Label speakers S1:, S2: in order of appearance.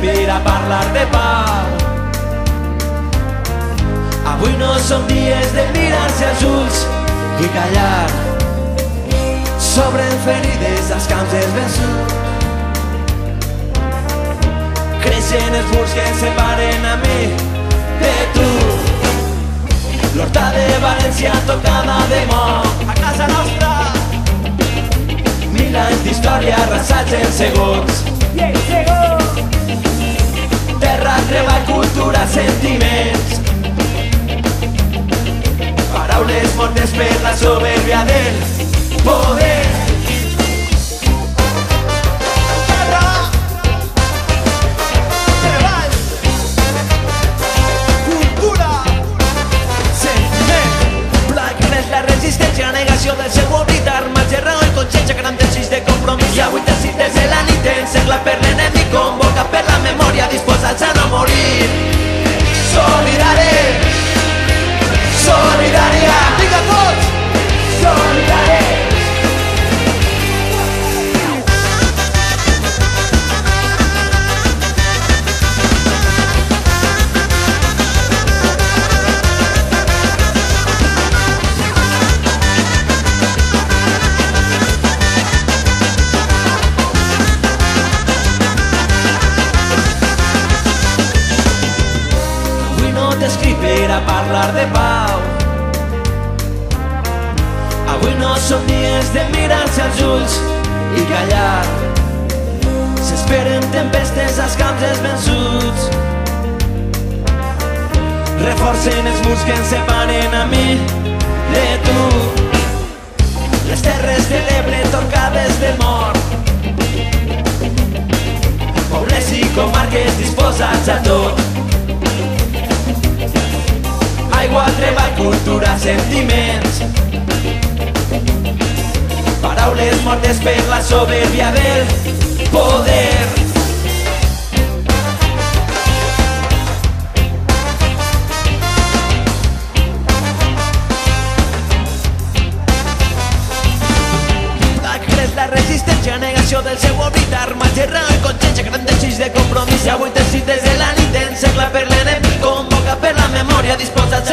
S1: per a parlar de pau. Avui no són dies de mirar-se als ulls i callar. S'obren ferides als camps dels vençuts. Creixen els murs que ens separen a mi de tu. L'horta de València tocada de mort a casa nostra. 1000 anys d'història arrasats en segons. Terra, treball, cultura, sentiments. Paraules mortes per la soberbia del poder. Terra, treball, cultura, sentiment. Black res la resistència, negació del seu oblit, armatge, raó i consciència, gran desig de compromís. I avui t'exit des de la nit, encerclat per l'enemic, convocat per la memòria, disposats a no morir. Solidari, solidària, diga tots, solidari. T'escric per a parlar de pau. Avui no són dies de mirar-se als ulls i callar. S'esperen tempestes als camps dels vençuts. Reforcen els murs que ens separen a mi de tu. Les terres de l'Ebre tocades de mort. Pobles i comarques disposats a tot. Aigua, treball, cultura, sentiments. Paraules mortes per la soberbia del poder. La resistència, negació del seu oblit, armatge, raó i consciència, gran desig de compromís. I avui t'exit des de la nit, encerclat per l'enemic, convocat per la memòria, disposat